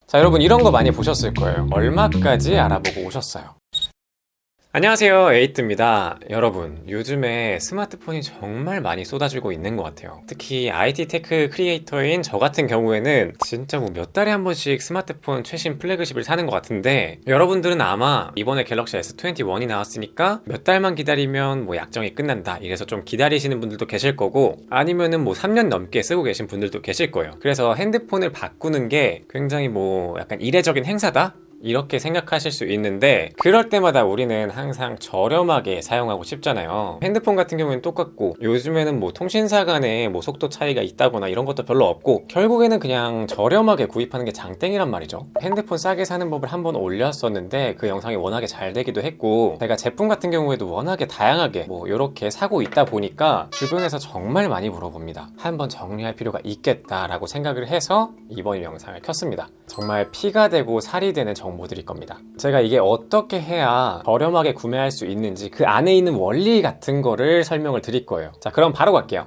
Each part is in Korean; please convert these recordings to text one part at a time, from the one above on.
자, 여러분 이런 거 많이 보셨을 거예요. 얼마까지 알아보고 오셨어요? 안녕하세요, 에이트입니다. 여러분, 요즘에 스마트폰이 정말 많이 쏟아지고 있는 것 같아요. 특히 IT 테크 크리에이터인 저 같은 경우에는 진짜 뭐 몇 달에 한 번씩 스마트폰 최신 플래그십을 사는 것 같은데, 여러분들은 아마 이번에 갤럭시 S21이 나왔으니까 몇 달만 기다리면 뭐 약정이 끝난다, 이래서 좀 기다리시는 분들도 계실 거고, 아니면은 뭐 3년 넘게 쓰고 계신 분들도 계실 거예요. 그래서 핸드폰을 바꾸는 게 굉장히 뭐 약간 이례적인 행사다? 이렇게 생각하실 수 있는데, 그럴 때마다 우리는 항상 저렴하게 사용하고 싶잖아요. 핸드폰 같은 경우는 똑같고, 요즘에는 뭐 통신사 간에 뭐 속도 차이가 있다거나 이런 것도 별로 없고, 결국에는 그냥 저렴하게 구입하는 게 장땡이란 말이죠. 핸드폰 싸게 사는 법을 한번 올렸었는데 그 영상이 워낙에 잘 되기도 했고, 제가 제품 같은 경우에도 워낙에 다양하게 뭐 이렇게 사고 있다 보니까 주변에서 정말 많이 물어봅니다. 한번 정리할 필요가 있겠다라고 생각을 해서 이번 영상을 켰습니다. 정말 피가 되고 살이 되는 정보들일 겁니다. 제가 이게 어떻게 해야 저렴하게 구매할 수 있는지 그 안에 있는 원리 같은 거를 설명을 드릴 거예요. 자, 그럼 바로 갈게요.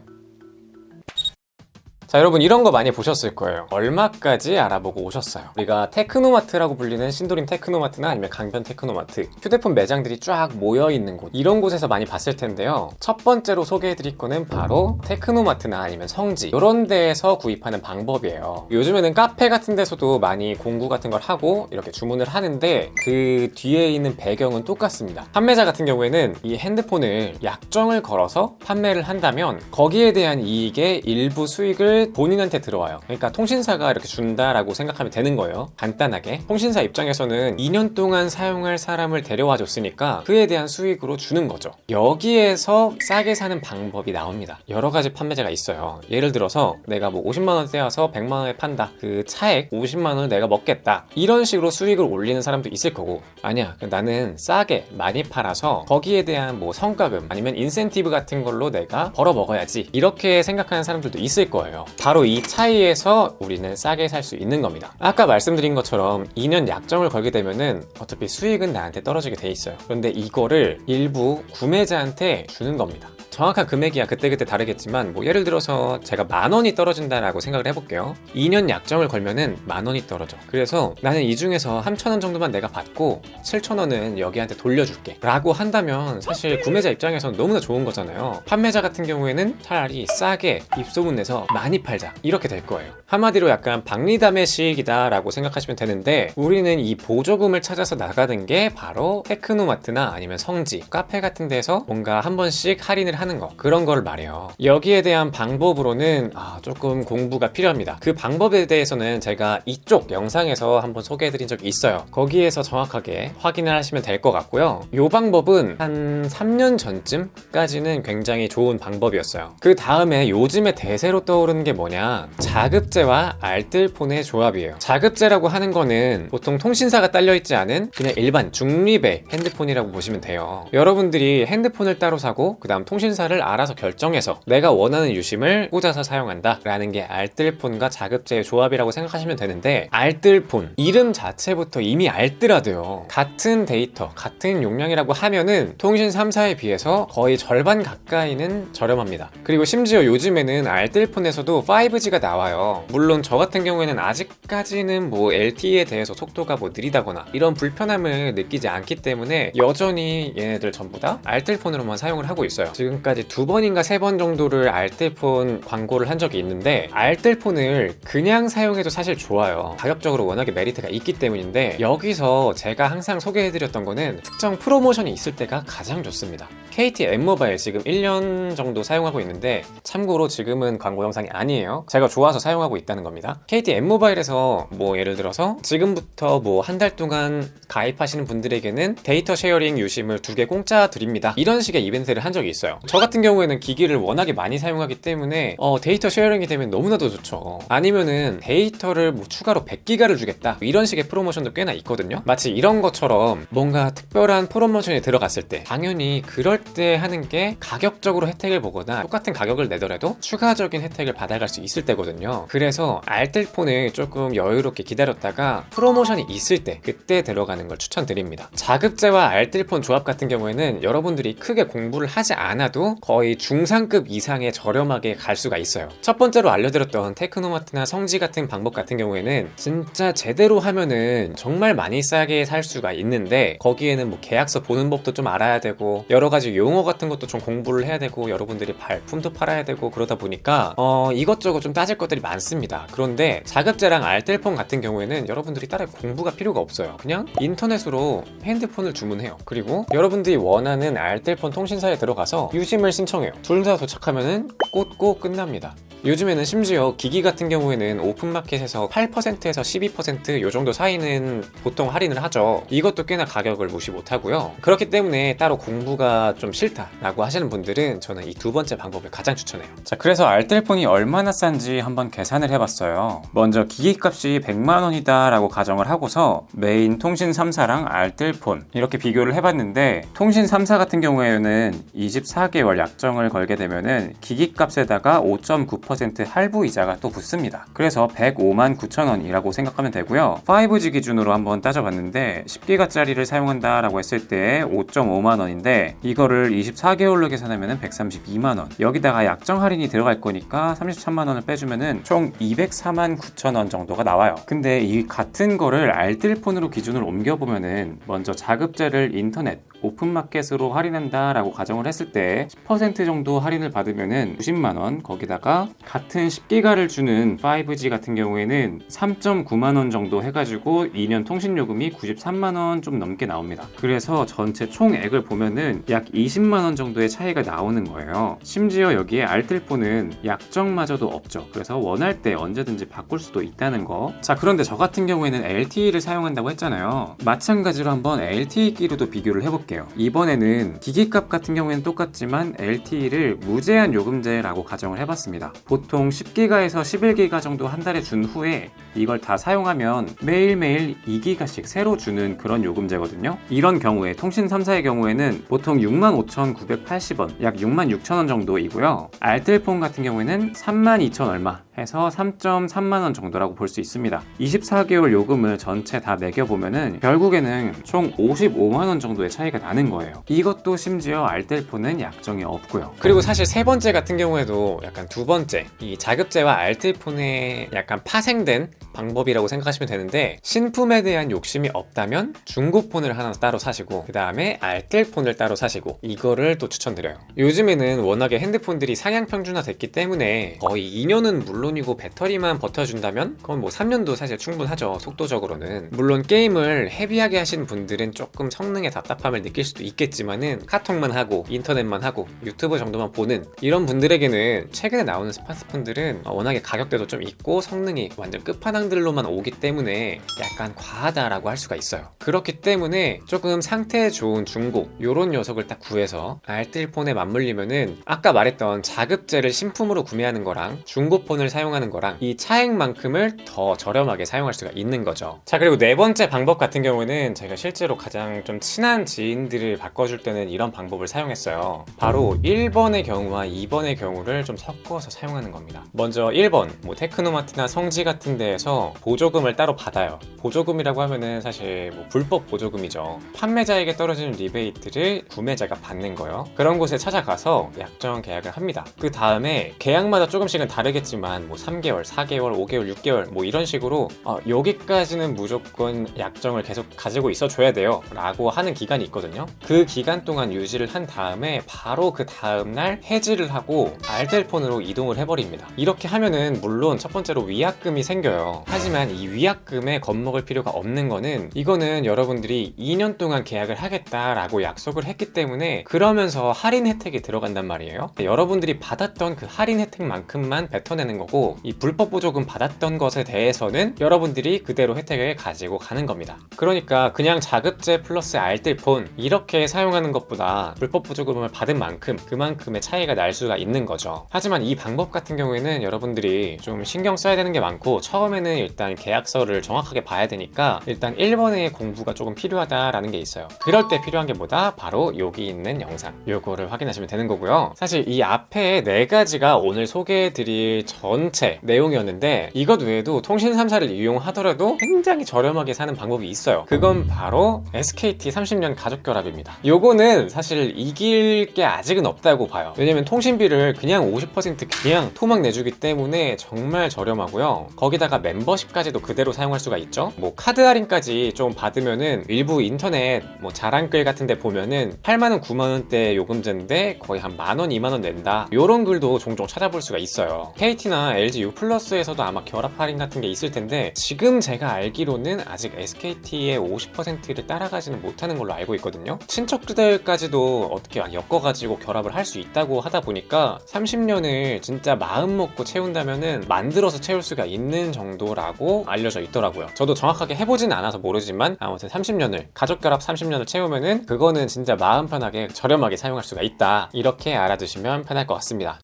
자, 여러분 이런 거 많이 보셨을 거예요. 얼마까지 알아보고 오셨어요? 우리가 테크노마트라고 불리는 신도림 테크노마트나 아니면 강변 테크노마트, 휴대폰 매장들이 쫙 모여있는 곳, 이런 곳에서 많이 봤을 텐데요. 첫 번째로 소개해드릴 거는 바로 테크노마트나 아니면 성지, 이런 데에서 구입하는 방법이에요. 요즘에는 카페 같은 데서도 많이 공구 같은 걸 하고 이렇게 주문을 하는데, 그 뒤에 있는 배경은 똑같습니다. 판매자 같은 경우에는 이 핸드폰을 약정을 걸어서 판매를 한다면 거기에 대한 이익의 일부 수익을 본인한테 들어와요. 그러니까 통신사가 이렇게 준다라고 생각하면 되는 거예요. 간단하게 통신사 입장에서는 2년 동안 사용할 사람을 데려와 줬으니까 그에 대한 수익으로 주는 거죠. 여기에서 싸게 사는 방법이 나옵니다. 여러 가지 판매자가 있어요. 예를 들어서 내가 뭐 50만 원대 와서 100만 원에 판다, 그 차액 50만 원을 내가 먹겠다, 이런 식으로 수익을 올리는 사람도 있을 거고, 아니야, 나는 싸게 많이 팔아서 거기에 대한 뭐 성과금 아니면 인센티브 같은 걸로 내가 벌어 먹어야지, 이렇게 생각하는 사람들도 있을 거예요. 바로 이 차이에서 우리는 싸게 살 수 있는 겁니다. 아까 말씀드린 것처럼 2년 약정을 걸게 되면은 어차피 수익은 나한테 떨어지게 돼 있어요. 그런데 이거를 일부 구매자한테 주는 겁니다. 정확한 금액이야 그때그때 다르겠지만, 뭐 예를 들어서 제가 10,000원이 떨어진다라고 생각을 해볼게요. 2년 약정을 걸면은 10,000원이 떨어져. 그래서 나는 이 중에서 3,000원 정도만 내가 받고 7,000원은 여기한테 돌려줄게 라고 한다면 사실 구매자 입장에서는 너무나 좋은 거잖아요. 판매자 같은 경우에는 차라리 싸게 입소문 내서 많이 팔자, 이렇게 될 거예요. 한마디로 약간 박리담의식이다 라고 생각하시면 되는데, 우리는 이 보조금을 찾아서 나가는 게 바로 테크노마트나 아니면 성지, 카페 같은 데서 뭔가 한 번씩 할인을 하는 거, 그런 걸 말해요. 여기에 대한 방법으로는 조금 공부가 필요합니다. 그 방법에 대해서는 제가 이쪽 영상에서 한번 소개해드린 적이 있어요. 거기에서 정확하게 확인을 하시면 될 것 같고요. 이 방법은 한 3년 전쯤까지는 굉장히 좋은 방법이었어요. 그 다음에 요즘에 대세로 떠오르는 게 뭐냐, 자급제와 알뜰폰의 조합이에요. 자급제라고 하는 거는 보통 통신사가 딸려있지 않은 그냥 일반 중립의 핸드폰이라고 보시면 돼요. 여러분들이 핸드폰을 따로 사고 그 다음 통신사를 알아서 결정해서 내가 원하는 유심을 꽂아서 사용한다 라는 게 알뜰폰과 자급제의 조합이라고 생각하시면 되는데, 알뜰폰 이름 자체부터 이미 알뜰하대요. 같은 데이터, 같은 용량이라고 하면은 통신 3사에 비해서 거의 절반 가까이는 저렴합니다. 그리고 심지어 요즘에는 알뜰폰에서도 5G가 나와요. 물론 저 같은 경우에는 아직까지는 뭐 LTE에 대해서 속도가 뭐 느리다거나 이런 불편함을 느끼지 않기 때문에 여전히 얘네들 전부 다 알뜰폰으로만 사용을 하고 있어요. 지금까지 2번인가 3번 정도를 알뜰폰 광고를 한 적이 있는데, 알뜰폰을 그냥 사용해도 사실 좋아요. 가격적으로 워낙에 메리트가 있기 때문인데, 여기서 제가 항상 소개해드렸던 거는 특정 프로모션이 있을 때가 가장 좋습니다. KT M모바일 지금 1년 정도 사용하고 있는데, 참고로 지금은 광고 영상이 아니에요. 제가 좋아서 사용하고 있다는 겁니다. KT M모바일에서 뭐 예를 들어서 지금부터 뭐 한 달 동안 가입하시는 분들에게는 데이터 쉐어링 유심을 2개 공짜 드립니다, 이런 식의 이벤트를 한 적이 있어요. 저 같은 경우에는 기기를 워낙에 많이 사용하기 때문에 데이터 쉐어링이 되면 너무나도 좋죠. 아니면은 데이터를 뭐 추가로 100기가를 주겠다, 이런 식의 프로모션도 꽤나 있거든요. 마치 이런 것처럼 뭔가 특별한 프로모션이 들어갔을 때 당연히 그럴 때 하는 게 가격적으로 혜택을 보거나 똑같은 가격을 내더라도 추가적인 혜택을 받아갈 수 있을 때거든요. 그래서 알뜰폰을 조금 여유롭게 기다렸다가 프로모션이 있을 때 그때 들어가는 걸 추천드립니다. 자급제와 알뜰폰 조합 같은 경우에는 여러분들이 크게 공부를 하지 않아도 하더라도 거의 중상급 이상의 저렴하게 갈 수가 있어요. 첫 번째로 알려드렸던 테크노마트나 성지 같은 방법 같은 경우에는 진짜 제대로 하면은 정말 많이 싸게 살 수가 있는데, 거기에는 뭐 계약서 보는 법도 좀 알아야 되고 여러 가지 용어 같은 것도 좀 공부를 해야 되고 여러분들이 발품도 팔아야 되고 그러다 보니까 이것저것 좀 따질 것들이 많습니다. 그런데 자급제랑 알뜰폰 같은 경우에는 여러분들이 따로 공부가 필요가 없어요. 그냥 인터넷으로 핸드폰을 주문해요. 그리고 여러분들이 원하는 알뜰폰 통신사에 들어가서 유심을 신청해요. 둘 다 도착하면은 꽂고 끝납니다. 요즘에는 심지어 기기 같은 경우에는 오픈마켓에서 8%에서 12% 요 정도 사이는 보통 할인을 하죠. 이것도 꽤나 가격을 무시 못하고요. 그렇기 때문에 따로 공부가 좀 싫다라고 하시는 분들은 저는 이 두 번째 방법을 가장 추천해요. 자, 그래서 알뜰폰이 얼마나 싼지 한번 계산을 해봤어요. 먼저 기기값이 100만원이다 라고 가정을 하고서 메인 통신 3사랑 알뜰폰 이렇게 비교를 해봤는데, 통신 3사 같은 경우에는 24개월 약정을 걸게 되면은 기기값에다가 5.9% 할부 이자가 또 붙습니다. 그래서 105만 9천원이라고 생각하면 되고요. 5G 기준으로 한번 따져봤는데 10기가짜리를 사용한다라고 했을 때 5.5만원인데 이거를 24개월로 계산하면 132만원, 여기다가 약정 할인이 들어갈 거니까 33만원을 빼주면은 총 204만 9천원 정도가 나와요. 근데 이 같은 거를 알뜰폰으로 기준을 옮겨보면은 먼저 자급제를 인터넷 오픈마켓으로 할인한다 라고 가정을 했을 때 10% 정도 할인을 받으면은 90만원, 거기다가 같은 10기가를 주는 5G 같은 경우에는 3.9만원 정도 해가지고 2년 통신요금이 93만원 좀 넘게 나옵니다. 그래서 전체 총액을 보면은 약 20만원 정도의 차이가 나오는 거예요. 심지어 여기에 알뜰폰은 약정마저도 없죠. 그래서 원할 때 언제든지 바꿀 수도 있다는 거. 자, 그런데 저 같은 경우에는 LTE를 사용한다고 했잖아요. 마찬가지로 한번 LTE끼리도 비교를 해볼게요. 이번에는 기기값 같은 경우에는 똑같지만 LTE를 무제한 요금제라고 가정을 해봤습니다. 보통 10기가에서 11기가 정도 한 달에 준 후에 이걸 다 사용하면 매일매일 2기가씩 새로 주는 그런 요금제거든요. 이런 경우에 통신 3사의 경우에는 보통 65,980원, 약 66,000원 정도이고요. 알뜰폰 같은 경우에는 32,000 얼마 해서 3.3만원 정도라고 볼 수 있습니다. 24개월 요금을 전체 다 매겨보면은 결국에는 총 55만원 정도의 차이가 나는 거예요. 이것도 심지어 알뜰폰은 약정이 없고요. 그리고 사실 세 번째 같은 경우에도 약간 두 번째, 이 자급제와 알뜰폰의 약간 파생된 방법이라고 생각하시면 되는데, 신품에 대한 욕심이 없다면 중고폰을 하나 따로 사시고 그 다음에 알뜰폰을 따로 사시고, 이거를 또 추천드려요. 요즘에는 워낙에 핸드폰들이 상향 평준화 됐기 때문에 거의 2년은 물론이고 배터리만 버텨준다면 그건 뭐 3년도 사실 충분하죠. 속도적으로는. 물론 게임을 헤비하게 하시는 분들은 조금 성능에 답답함을 느낄 수도 있겠지만은 카톡만 하고 인터넷만 하고 유튜브 정도만 보는 이런 분들에게는 최근에 나오는 스마트폰들은 워낙에 가격대도 좀 있고 성능이 완전 끝판왕들로만 오기 때문에 약간 과하다라고 할 수가 있어요. 그렇기 때문에 조금 상태 좋은 중고 요런 녀석을 딱 구해서 알뜰폰에 맞물리면은 아까 말했던 자급제를 신품으로 구매하는 거랑 중고폰을 사용하는 거랑 이 차액만큼을 더 저렴하게 사용할 수가 있는 거죠. 자, 그리고 네 번째 방법 같은 경우는 제가 실제로 가장 좀 친한 지인들을 바꿔줄 때는 이런 방법을 사용했어요. 바로 1번의 경우와 2번의 경우를 좀 섞어서 사용하는 겁니다. 먼저 1번, 뭐 테크노마트나 성지 같은 데에서 보조금을 따로 받아요. 보조금이라고 하면은 사실 뭐 불법 보조금이죠. 판매자에게 떨어지는 리베이트를 구매자가 받는 거예요. 그런 곳에 찾아가서 약정 계약을 합니다. 그 다음에 계약마다 조금씩은 다르겠지만 뭐 3개월, 4개월, 5개월, 6개월 뭐 이런 식으로 여기까지는 무조건 약정을 계속 가지고 있어 줘야 돼요 라고 하는 기간이 있거든요. 그 기간 동안 유지를 한 다음에 바로 그 다음날 해지를 하고 알뜰폰으로 이동을 해버립니다. 이렇게 하면은 물론 첫 번째로 위약금이 생겨요. 하지만 이 위약금에 겁먹을 필요가 없는 거는, 이거는 여러분들이 2년 동안 계약을 하겠다라고 약속을 했기 때문에 그러면서 할인 혜택이 들어간단 말이에요. 여러분들이 받았던 그 할인 혜택만큼만 뱉어내는 거고, 이 불법 보조금 받았던 것에 대해서는 여러분들이 그대로 혜택을 가지고 가는 겁니다. 그러니까 그냥 자급제 플러스 알뜰폰 이렇게 사용하는 것보다 불법 보조금을 받은 만큼 그만큼의 차이가 날 수가 있는 거죠. 하지만 이 방법 같은 경우에는 여러분들이 좀 신경 써야 되는 게 많고, 처음에는 일단 계약서를 정확하게 봐야 되니까 일단 1번의 공부가 조금 필요하다라는 게 있어요. 그럴 때 필요한 게 뭐다? 바로 여기 있는 영상, 요거를 확인하시면 되는 거고요. 사실 이 앞에 네 가지가 오늘 소개해드릴 전 전체 내용이었는데 이것 외에도 통신 3사를 이용하더라도 굉장히 저렴하게 사는 방법이 있어요. 그건 바로 SKT 30년 가족결합입니다. 요거는 사실 이길 게 아직은 없다고 봐요. 왜냐면 통신비를 그냥 50% 그냥 토막 내주기 때문에 정말 저렴하고요. 거기다가 멤버십까지도 그대로 사용할 수가 있죠. 뭐 카드 할인까지 좀 받으면은 일부 인터넷 뭐 자랑글 같은 데 보면은 8만원 9만원대 요금제인데 거의 한 만원 2만원 낸다, 요런 글도 종종 찾아볼 수가 있어요. KT나 LG U 플러스에서도 아마 결합 할인 같은 게 있을 텐데 지금 제가 알기로는 아직 SKT의 50%를 따라가지는 못하는 걸로 알고 있거든요. 친척들까지도 어떻게 막 엮어가지고 결합을 할 수 있다고 하다 보니까 30년을 진짜 마음 먹고 채운다면은 만들어서 채울 수가 있는 정도라고 알려져 있더라고요. 저도 정확하게 해보진 않아서 모르지만 아무튼 30년을 가족결합 30년을 채우면은 그거는 진짜 마음 편하게 저렴하게 사용할 수가 있다, 이렇게 알아두시면 편할 것 같습니다.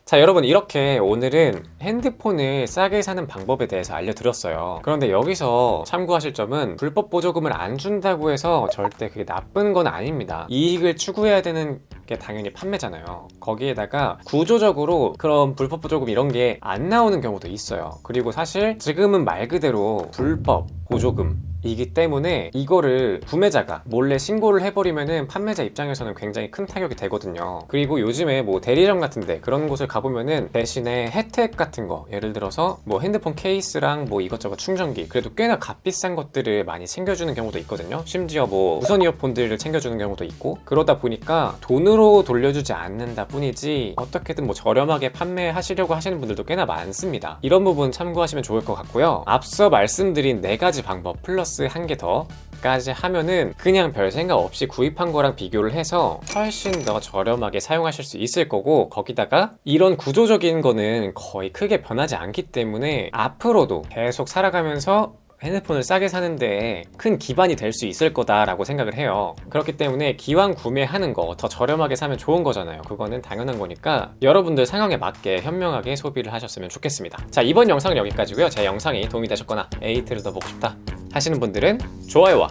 자, 여러분, 이렇게 오늘은 핸드폰을 싸게 사는 방법에 대해서 알려드렸어요. 그런데 여기서 참고하실 점은 불법 보조금을 안 준다고 해서 절대 그게 나쁜 건 아닙니다. 이익을 추구해야 되는 게 당연히 판매잖아요. 거기에다가 구조적으로 그런 불법 보조금 이런 게 안 나오는 경우도 있어요. 그리고 사실 지금은 말 그대로 불법 보조금 이기 때문에 이거를 구매자가 몰래 신고를 해버리면은 판매자 입장에서는 굉장히 큰 타격이 되거든요. 그리고 요즘에 뭐 대리점 같은데 그런 곳을 가보면은 대신에 혜택 같은 거, 예를 들어서 뭐 핸드폰 케이스랑 뭐 이것저것 충전기, 그래도 꽤나 값비싼 것들을 많이 챙겨주는 경우도 있거든요. 심지어 뭐 무선 이어폰들을 챙겨주는 경우도 있고, 그러다 보니까 돈으로 돌려주지 않는다 뿐이지 어떻게든 뭐 저렴하게 판매하시려고 하시는 분들도 꽤나 많습니다. 이런 부분 참고하시면 좋을 것 같고요. 앞서 말씀드린 4가지 방법 플러스 한 개 더까지 하면은 그냥 별 생각 없이 구입한 거랑 비교를 해서 훨씬 더 저렴하게 사용하실 수 있을 거고, 거기다가 이런 구조적인 거는 거의 크게 변하지 않기 때문에 앞으로도 계속 살아가면서 핸드폰을 싸게 사는데 큰 기반이 될 수 있을 거다라고 생각을 해요. 그렇기 때문에 기왕 구매하는 거 더 저렴하게 사면 좋은 거잖아요. 그거는 당연한 거니까 여러분들 상황에 맞게 현명하게 소비를 하셨으면 좋겠습니다. 자, 이번 영상은 여기까지고요. 제 영상이 도움이 되셨거나 에이트를 더 보고 싶다 하시는 분들은 좋아요와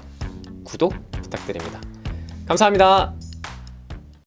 구독 부탁드립니다. 감사합니다.